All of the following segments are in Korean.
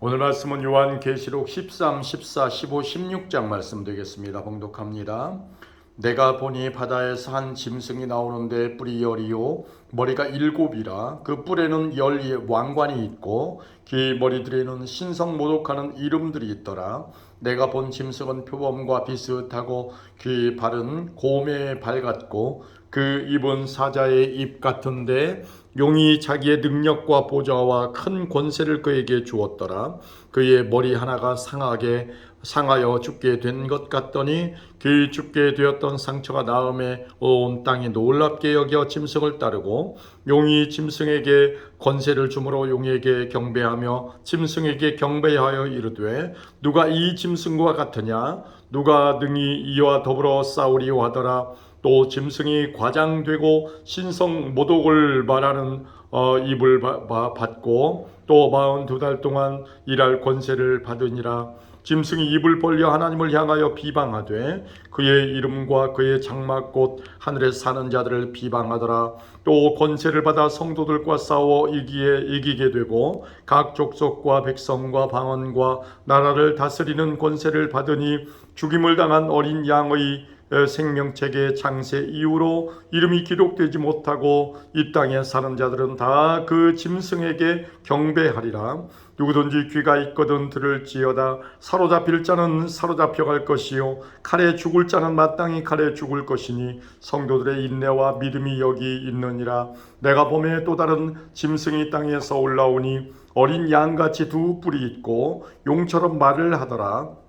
오늘 말씀은 요한계시록 13, 14, 15, 16장 말씀 되겠습니다. 봉독합니다. 내가 보니 바다에서 한 짐승이 나오는데 뿔이 열이요 머리가 일곱이라 그 뿔에는 열 왕관이 있고 그 머리들에는 신성모독하는 이름들이 있더라. 내가 본 짐승은 표범과 비슷하고 그 발은 곰의 발 같고 그 입은 사자의 입 같은데 용이 자기의 능력과 보좌와 큰 권세를 그에게 주었더라. 그의 머리 하나가 상하여 죽게 된 것 같더니 그 죽게 되었던 상처가 나음에 온 땅이 놀랍게 여겨 짐승을 따르고 용이 짐승에게 권세를 주므로 용에게 경배하며 짐승에게 경배하여 이르되 누가 이 짐승과 같으냐 누가 능히 이와 더불어 싸우리오 하더라. 또 짐승이 과장되고 신성 모독을 말하는 입을 받고 또 42달 동안 일할 권세를 받으니라. 짐승이 입을 벌려 하나님을 향하여 비방하되 그의 이름과 그의 장막 곧 하늘에 사는 자들을 비방하더라. 또 권세를 받아 성도들과 싸워 이기게 되고 각 족속과 백성과 방언과 나라를 다스리는 권세를 받으니 죽임을 당한 어린 양의 생명책의 창세 이후로 이름이 기록되지 못하고 이 땅에 사는 자들은 다 그 짐승에게 경배하리라. 누구든지 귀가 있거든 들을지어다. 사로잡힐 자는 사로잡혀갈 것이요 칼에 죽을 자는 마땅히 칼에 죽을 것이니 성도들의 인내와 믿음이 여기 있느니라. 내가 보매 또 다른 짐승이 땅에서 올라오니 어린 양같이 두 뿔이 있고 용처럼 말을 하더라.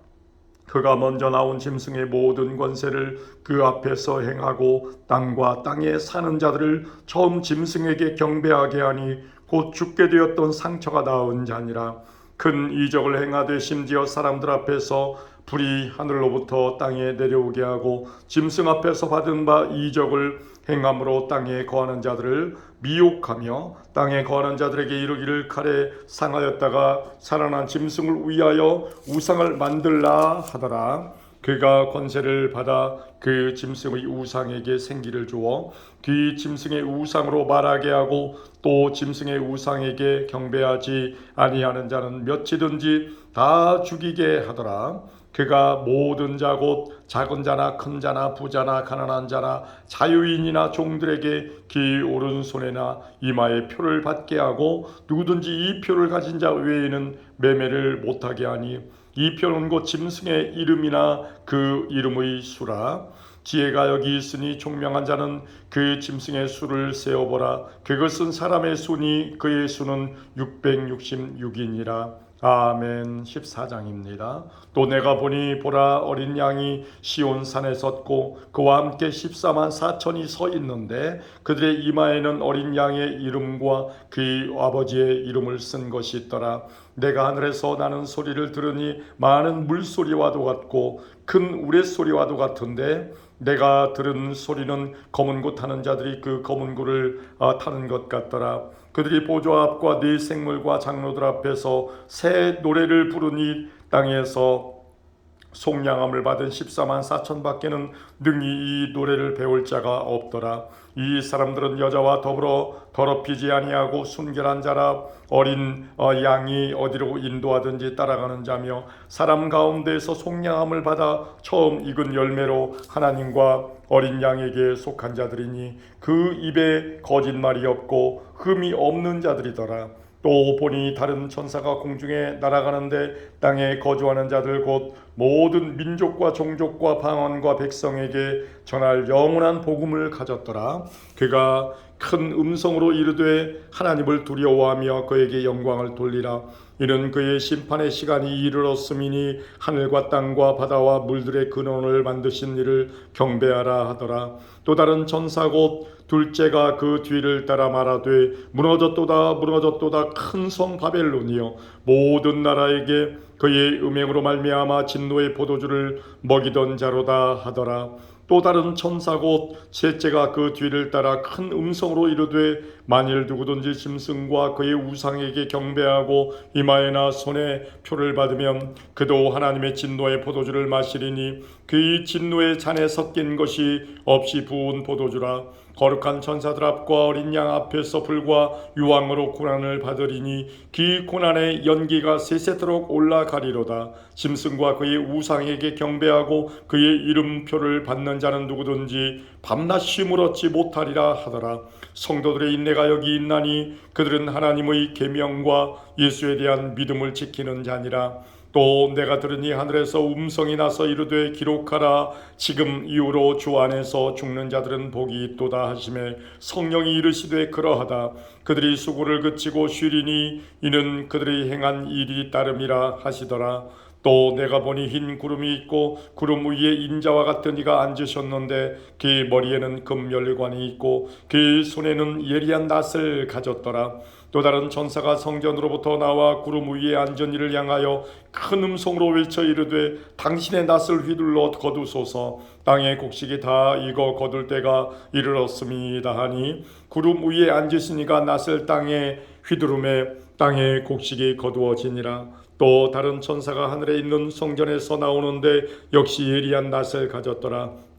그가 먼저 나온 짐승의 모든 권세를 그 앞에서 행하고 땅과 땅에 사는 자들을 처음 짐승에게 경배하게 하니 곧 죽게 되었던 상처가 나은 자니라. 큰 이적을 행하되 심지어 사람들 앞에서 불이 하늘로부터 땅에 내려오게 하고 짐승 앞에서 받은 바 이적을 행함으로 땅에 거하는 자들을 미혹하며 땅에 거하는 자들에게 이르기를 칼에 상하였다가 살아난 짐승을 위하여 우상을 만들라 하더라. 그가 권세를 받아 그 짐승의 우상에게 생기를 주어 그 짐승의 우상으로 말하게 하고 또 짐승의 우상에게 경배하지 아니하는 자는 몇이든지 다 죽이게 하더라. 그가 모든 자 곧 작은 자나 큰 자나 부자나 가난한 자나 자유인이나 종들에게 그 오른손에나 이마에 표를 받게 하고 누구든지 이 표를 가진 자 외에는 매매를 못하게 하니 이 표는 곧 짐승의 이름이나 그 이름의 수라. 지혜가 여기 있으니 총명한 자는 그 짐승의 수를 세어보라. 그것은 사람의 수니 그의 수는 666이니라. 아멘. 14장입니다. 또 내가 보니 보라 어린 양이 시온산에 섰고 그와 함께 14만 4천이 서 있는데 그들의 이마에는 어린 양의 이름과 그 아버지의 이름을 쓴 것이 있더라. 내가 하늘에서 나는 소리를 들으니 많은 물소리와도 같고 큰 우레소리와도 같은데 내가 들은 소리는 검은 고 타는 자들이 그 검은 고를 타는 것 같더라. 그들이 보좌 앞과 네 생물과 장로들 앞에서 새 노래를 부르니 땅에서 속량함을 받은 14만 4천 밖에는 능히 이 노래를 배울 자가 없더라. 이 사람들은 여자와 더불어 더럽히지 아니하고 순결한 자라. 어린 양이 어디로 인도하든지 따라가는 자며 사람 가운데에서 속량함을 받아 처음 익은 열매로 하나님과 어린 양에게 속한 자들이니 그 입에 거짓말이 없고 흠이 없는 자들이더라. 또 보니 다른 천사가 공중에 날아가는데 땅에 거주하는 자들 곧 모든 민족과 종족과 방언과 백성에게 전할 영원한 복음을 가졌더라. 그가 큰 음성으로 이르되 하나님을 두려워하며 그에게 영광을 돌리라. 이는 그의 심판의 시간이 이르렀음이니 하늘과 땅과 바다와 물들의 근원을 만드신 이를 경배하라 하더라. 또 다른 천사 곧 둘째가 그 뒤를 따라 말하되 무너졌도다 무너졌도다 큰 성 바벨론이여 모든 나라에게 그의 음행으로 말미암아 진노의 포도주를 먹이던 자로다 하더라. 또 다른 천사 곧 셋째가 그 뒤를 따라 큰 음성으로 이르되 만일 누구든지 짐승과 그의 우상에게 경배하고 이마에나 손에 표를 받으면 그도 하나님의 진노의 포도주를 마시리니 그의 진노의 잔에 섞인 것이 없이 부은 포도주라. 거룩한 천사들 앞과 어린 양 앞에서 불과 유황으로 고난을 받으리니 그 고난의 연기가 세세토록 올라가리로다. 짐승과 그의 우상에게 경배하고 그의 이름표를 받는 자는 누구든지 밤낮 쉼을 얻지 못하리라 하더라. 성도들의 인내가 여기 있나니 그들은 하나님의 계명과 예수에 대한 믿음을 지키는 자니라. 또 내가 들으니 하늘에서 음성이 나서 이르되 기록하라. 지금 이후로 주 안에서 죽는 자들은 복이 있도다 하시매 성령이 이르시되 그러하다. 그들이 수고를 그치고 쉬리니 이는 그들이 행한 일이 따름이라 하시더라. 또 내가 보니 흰 구름이 있고 구름 위에 인자와 같은 이가 앉으셨는데 그 머리에는 금열관이 있고 그 손에는 예리한 낫을 가졌더라. 또 다른 천사가 성전으로부터 나와 구름 위에 앉은 이를 향하여 큰 음성으로 외쳐 이르되 당신의 낫을 휘둘러 거두소서. 땅의 곡식이 다 익어 거둘 때가 이르렀음이다 하니 구름 위에 앉으신 이가 낫을 땅에 휘두르매 땅의 곡식이 거두어지니라. 또 다른 천사가 하늘에 있는 성전에서 나오는데 역시 예리한 낫을 가졌더라.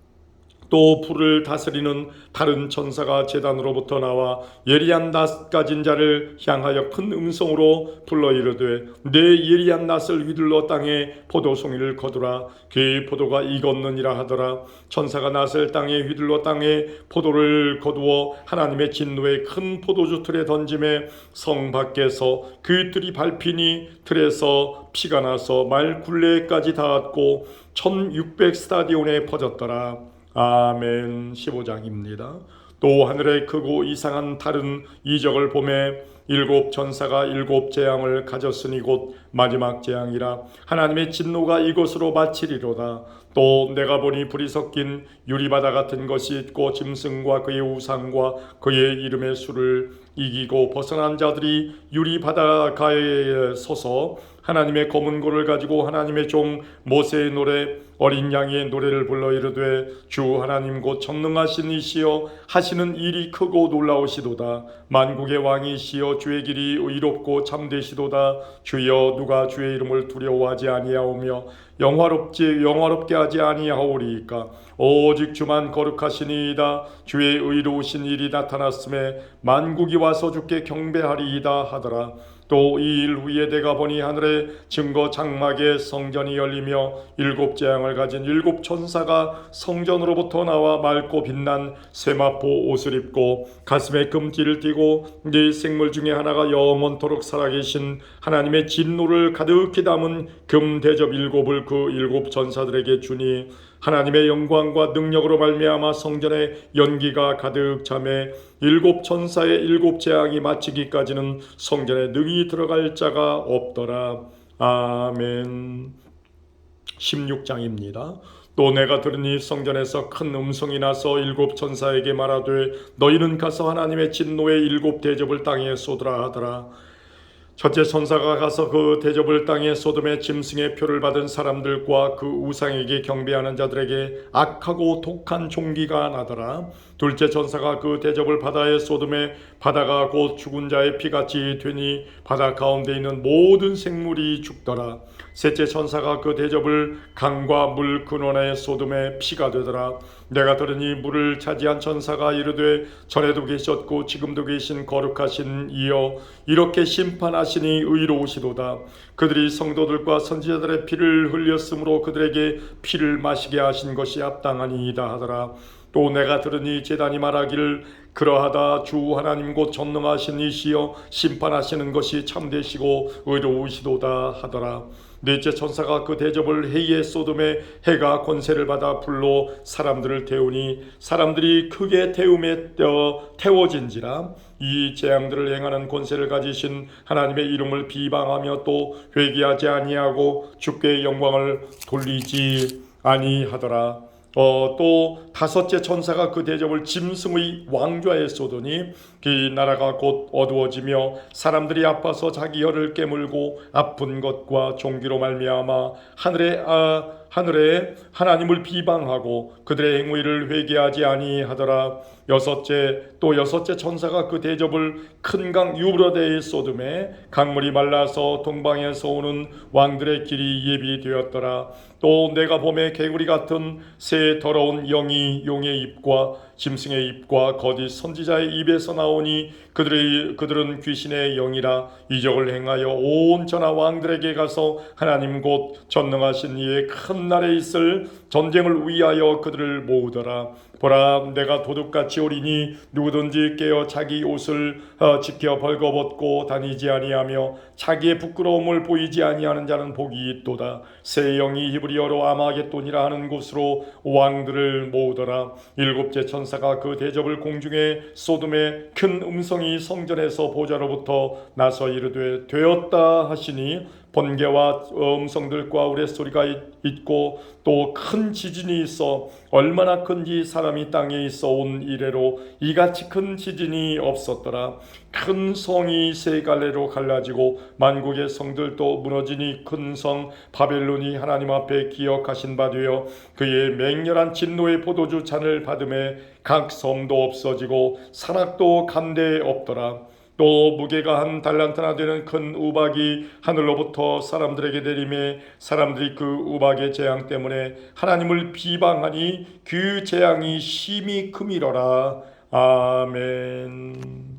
또 불을 다스리는 다른 천사가 제단으로부터 나와 예리한 낫 가진 자를 향하여 큰 음성으로 불러 이르되 내 예리한 낫을 휘둘러 땅에 포도송이를 거두라. 그 포도가 익었느니라 하더라. 천사가 낫을 땅에 휘둘러 땅에 포도를 거두어 하나님의 진노의 큰 포도주 틀에 던짐에 성 밖에서 그 틀이 밟히니 틀에서 피가 나서 말 굴레까지 닿았고 1600 스타디온에 퍼졌더라. 아멘. 15장입니다. 또 하늘에 크고 이상한 다른 이적을 보매 일곱 천사가 일곱 재앙을 가졌으니 곧 마지막 재앙이라. 하나님의 진노가 이곳으로 마치리로다. 또 내가 보니 불이 섞인 유리바다 같은 것이 있고 짐승과 그의 우상과 그의 이름의 수를 이기고 벗어난 자들이 유리바다가에 서서 하나님의 검은 고를 가지고 하나님의 종 모세의 노래 어린 양의 노래를 불러 이르되 주 하나님 곧 전능하신 이시여 하시는 일이 크고 놀라우시도다. 만국의 왕이시여 주의 길이 의롭고 참되시도다. 주여 누가 주의 이름을 두려워하지 아니하오며 영화롭게 하지 아니하오리이까. 오직 주만 거룩하시니이다. 주의 의로우신 일이 나타났음에 만국이 와서 주께 경배하리이다 하더라. 또 이 일 후에 내가 보니 하늘의 증거 장막의 성전이 열리며 일곱 재앙을 가진 일곱 천사가 성전으로부터 나와 맑고 빛난 세마포 옷을 입고 가슴에 금띠를 띠고 네 생물 중에 하나가 영원토록 살아계신 하나님의 진노를 가득히 담은 금 대접 일곱을 그 일곱 천사들에게 주니 하나님의 영광과 능력으로 말미암아 성전에 연기가 가득 차매 일곱 천사의 일곱 재앙이 마치기까지는 성전에 능히 들어갈 자가 없더라. 아멘. 16장입니다. 또 내가 들으니 성전에서 큰 음성이 나서 일곱 천사에게 말하되 너희는 가서 하나님의 진노의 일곱 대접을 땅에 쏟으라 하더라. 첫째 천사가 가서 그 대접을 땅에 쏟음에 짐승의 표를 받은 사람들과 그 우상에게 경배하는 자들에게 악하고 독한 종기가 나더라. 둘째 천사가 그 대접을 바다에 쏟음에 바다가 곧 죽은 자의 피같이 되니 바다 가운데 있는 모든 생물이 죽더라. 셋째 천사가 그 대접을 강과 물 근원에 쏟음에 피가 되더라. 내가 들으니 물을 차지한 천사가 이르되 전에도 계셨고 지금도 계신 거룩하신 이여 이렇게 심판하시니 의로우시도다. 그들이 성도들과 선지자들의 피를 흘렸으므로 그들에게 피를 마시게 하신 것이 합당하니이다 하더라. 또 내가 들으니 제단이 말하기를 그러하다. 주 하나님 곧 전능하신 이시여 심판하시는 것이 참되시고 의로우시도다 하더라. 넷째 천사가 그 대접을 해에 쏟음에 해가 권세를 받아 불로 사람들을 태우니 사람들이 크게 태워진지라. 이 재앙들을 행하는 권세를 가지신 하나님의 이름을 비방하며 또 회개하지 아니하고 주께 영광을 돌리지 아니하더라. 또 다섯째 천사가 그 대접을 짐승의 왕좌에 쏟으니 그 나라가 곧 어두워지며 사람들이 아파서 자기 혀를 깨물고 아픈 것과 종기로 말미암아 하늘에 하나님을 비방하고 그들의 행위를 회개하지 아니하더라. 여섯째 천사가 그 대접을 큰 강 유브라데에 쏟음에 강물이 말라서 동방에서 오는 왕들의 길이 예비되었더라. 또 내가 봄에 개구리 같은 새 더러운 영이 용의 입과 짐승의 입과 거짓 선지자의 입에서 나오니 그들은 귀신의 영이라. 이적을 행하여 온 전하 왕들에게 가서 하나님 곧 전능하신 이의 큰 날에 있을 전쟁을 위하여 그들을 모으더라. 보라, 내가 도둑같이 오리니 누구든지 깨어 자기 옷을 지켜 벌거벗고 다니지 아니하며 자기의 부끄러움을 보이지 아니하는 자는 복이 있도다. 새 영이 히브리어로 아마겟돈이라 하는 곳으로 왕들을 모으더라. 일곱째 천사가 그 대접을 공중에 쏟음에 큰 음성이 성전에서 보좌로부터 나서 이르되 되었다 하시니 번개와 음성들과 우레소리가 있고 또 큰 지진이 있어 얼마나 큰지 사람이 땅에 있어 온 이래로 이같이 큰 지진이 없었더라. 큰 성이 세 갈래로 갈라지고 만국의 성들도 무너지니 큰 성 바벨론이 하나님 앞에 기억하신 바 되어 그의 맹렬한 진노의 포도주 잔을 받음에 각 섬도 없어지고 산악도 간데 없더라. 또 무게가 한 달란트나 되는 큰 우박이 하늘로부터 사람들에게 내림에 사람들이 그 우박의 재앙 때문에 하나님을 비방하니 그 재앙이 심히 크미러라. 아멘.